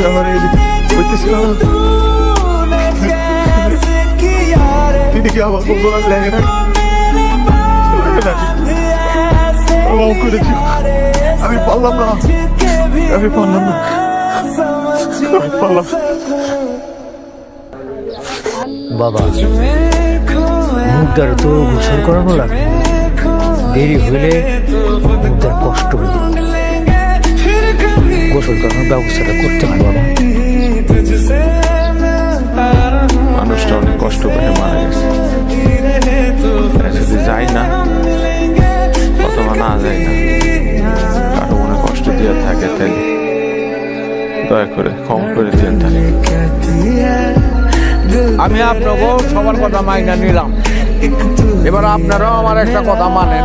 আমার হইতেছিল তিনি কি আমার লেগে না করেছি আমি পারলাম না বাবা মুখদার তো গোসল করানো লাগে দেরি হইলে মুখদার কষ্ট হইল গোসল করানোর ব্যবস্থাটা করতে হয় বাবা মানুষটা অনেক কষ্ট করে মারা গেছে যদি যাই না অথবা না যাই না কারো মনে কষ্ট দিয়ে থাকে তাই দয়া করে কম করে দিন আমি আপনাকেও সবার কথা মাইনা নিলাম এবার আপনারাও আমার একটা কথা মানেন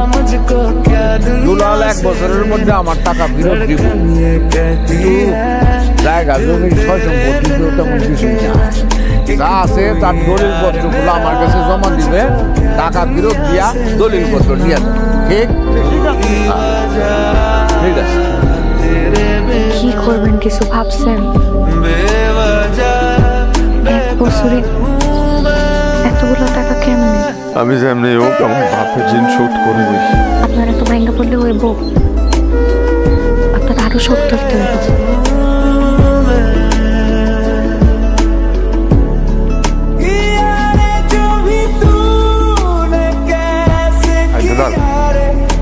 দুলাল 1 বছরের মধ্যে আমার টাকা ফেরত দিব কিন্তু জায়গা জমি সয় সম্পত্তি তেমন কিছু না যা আছে তার দলিল পত্রগুলো আমার কাছে জমা দিবে টাকা ফেরত দিয়া দলিল পত্র নিয়ে ঠিক ঠিক আছে কি করবেন কিছু ভাবছেন 1 বছরে এতগুলো টাকা কেমনে আমি যেমনি হোক আমার বাপের ঋণ শোধ করে দিই আপনারা তো ভেঙে পড়লে হইব আপনার আরো শোধ করতে হবে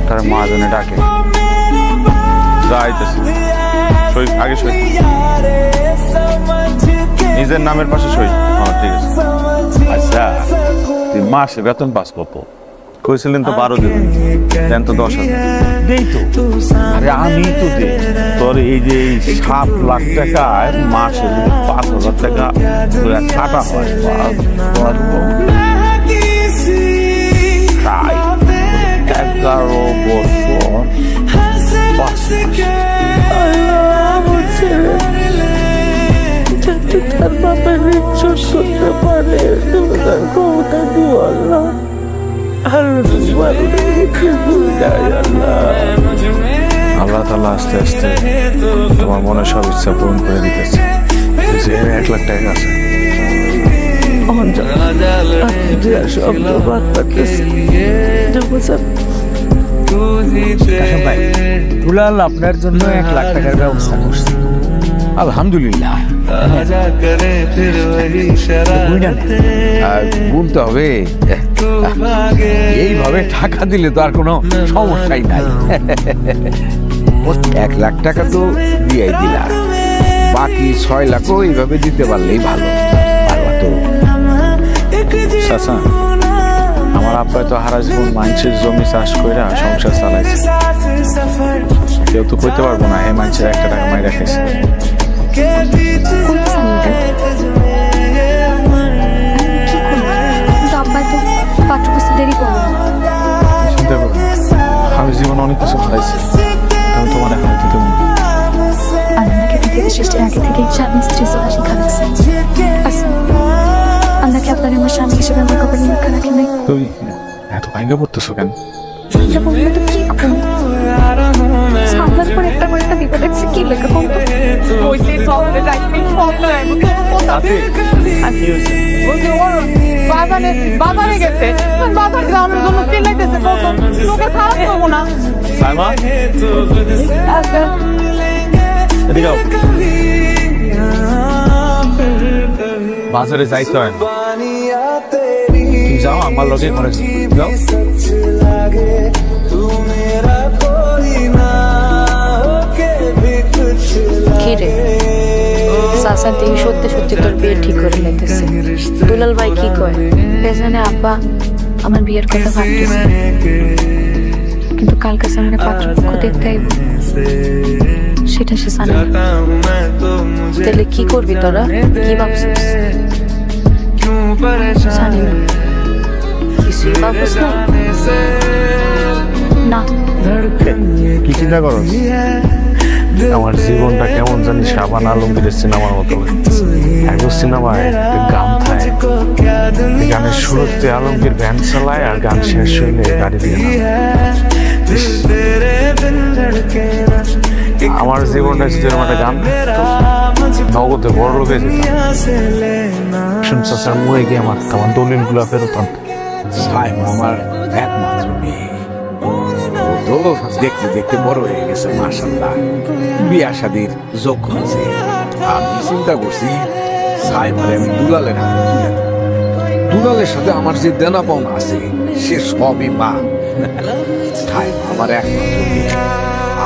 তার মা জনে ডাকে যাইতেছি সই আগে সই নিজের নামের পাশে সই হ্যাঁ ঠিক আছে আচ্ছা তুই মাসে বেতন পাস কত কইছিলেন তো 12 দিন দেন তো 10,000 দেই তো আরে আমি তো দেই তোর এই যে 7 লাখ টাকায় মাসে 5,000 টাকা কাটা হয় 11 বছর তার বাপের রিচুস করতে পারে তার ক্ষমতা দিও আল্লাহ আল্লাহ তাআলা আস্তে আস্তে তোমার মনে সব ইচ্ছা পূরণ করে দিতেছে যে 1 লাখ টাকা আছে শব্দ বাদ পাচ্ছি দুলাল আপনার জন্য 1 লাখ টাকার ব্যবস্থা করছে আলহামদুলিল্লাহ গুনতে হবে এইভাবে টাকা দিলে তো আর কোনো সমস্যাই নাই 1 লাখ টাকা তো দিয়ে দিলাম বাকি 6 লাখও এইভাবে দিতে পারলেই ভালো তো চাচা আমার আব্বা তো হারা জীবন মানুষের জমি চাষ করে সংসার চালাইছে কেউ তো করতে পারবো না এই মানুষের 1 টাকা মাইরা খাইছে আমি জীবন অনেক কিছু হারাইছি আমি তোমার এখন দিতে সৃষ্টির আগে থেকে স্বামী স্ত্রী চলা শিখা লাগছে আমরা কি আপনার আমার স্বামী হিসেবে আমার কপালে লেখা রাখি নাই তুই এত ভাঙ্গা পড়তেছো কেন সামনের পর একটা করে একটা বিপদ আছে কি লেখা বাজারে গেছে বাজার যাওয়ানোর জন্য চিল্লাইতেছে লোকে খারাপ করবো না বাজারে যাইতে হয় তুমি যাও আমার লগে ঘরে যাও কিরে চাচা তুই সত্যি সত্যি তোর বিয়ে ঠিক করে নিতেছে দুলাল ভাই কি কয় জানে আব্বা আমার বিয়ের কথা ভাবতেছে কিন্তু কালকে সামনে পাত্রপক্ষ দেখতে আইব সেটা সে জানে তাহলে কি করবি তোরা কি ভাবছিস জানি না কিছুই ভাবছিস না কি চিন্তা করো আমার জীবনটা কেমন জানি শাবান আলমগীরের সিনেমার মতো একদম সিনেমায় গান থাকে গানের শুরুতে আলমগীর ভ্যান চালায় আর গান শেষ হইলে গাড়ি দিয়ে আমার জীবনটা যেরকম একটা গান নগদে বড় লোক হয়ে যেতাম। চাচার মরে গিয়ে আমার দলিলগুলো ফেরত আনতে। সাইমা আমার একমাত্র মেয়ে। ও তো দেখতে দেখতে বড় হয়ে গেছে মাশাআল্লাহ, বিয়া শাদীর যোগ্য হয়েছে। আমি চিন্তা করছি সাইমারে আমি দুলালের হাতে তুলে দেব। দুলালের সাথে আমার যে দেনা পাওনা আছে সে সবই মা। সাইমা আমার একমাত্র মেয়ে,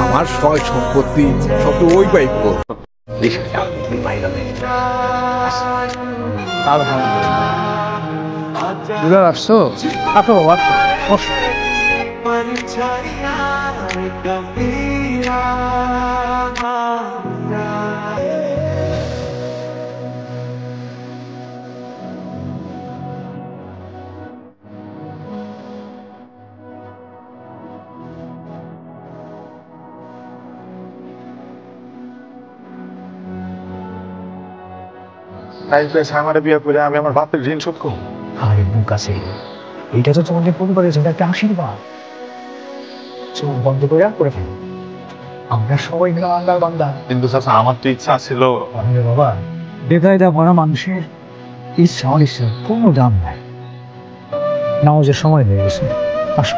আমার সয় সম্পত্তি সব তো ওই পাইব। দুলাল আসছো? আসো বাবা, বসো। আমার বিয়ে করে আমি আমার বাপের ঋণ শোধ করবো। আরে মুখ আছে, এইটা তো তোমাদের পরিবারের জন্য একটা আশীর্বাদ। চোখ বন্ধ করে ফেলো। আমরা সবাই মিলে আল্লাহর বান্দা। কিন্তু চাচা আমার তো ইচ্ছা ছিল। আরে বাবা, বেকায়দা ভরা মানুষের ইচ্ছা অনিচ্ছার কোনো দাম নাই। নামাজের সময় হয়ে গেছে, আসো।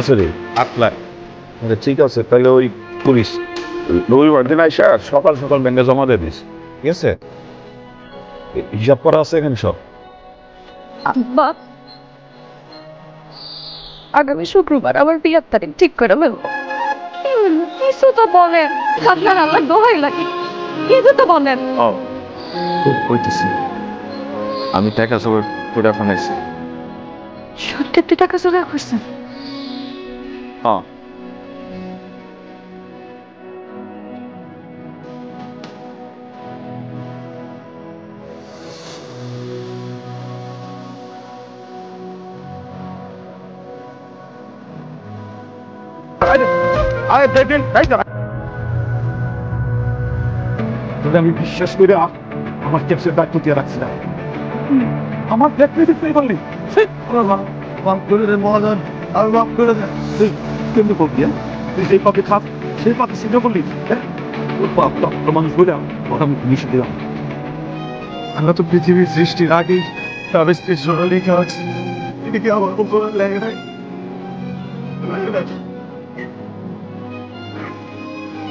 আসলে 8 লাখ ঠিক আছে, তাহলে ওই পুলিশ রবিবার দিন আইসা সকাল সকাল ব্যাংকে জমা দিয়ে দিস, ঠিক আছে? হিসাব করা আছে এখানে সব। আব্বা, আগামী শুক্রবার আমার বিয়ের তারিখ ঠিক করে নেব। কিছু তো বলেন, আপনার আল্লাহ দোহাই লাগে, কিছু তো বলেন। কইতেছি আমি টাকা সব পুরা ফানাইছি। সত্যি তুই টাকা জোগাড় করছেন? হ্যাঁ, আমি বিশ্বাস করে আমার ট্যাক্সের দায়িত্ব দিয়ে রাখছিলাম। আমার ট্যাক্সি পেয়ে বললি মহাজন আমি মাফ করে দেন। তুই কেমনি করবি? তুই সেই পাকে খাস, সেই পাকে সিদ্ধ করলি। মানুষ বলে ওটা আমি মিশে দিলাম। আমরা তো পৃথিবীর সৃষ্টির আগেই তাদের সৃষ্টি লেখা আছে, এদিকে আমার উপর লেগে নাই।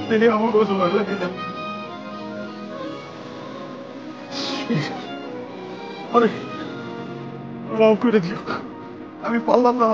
তিনি আমার গোসল লাগে না। অনেক মাফ করে দিও, আমি পারলাম না।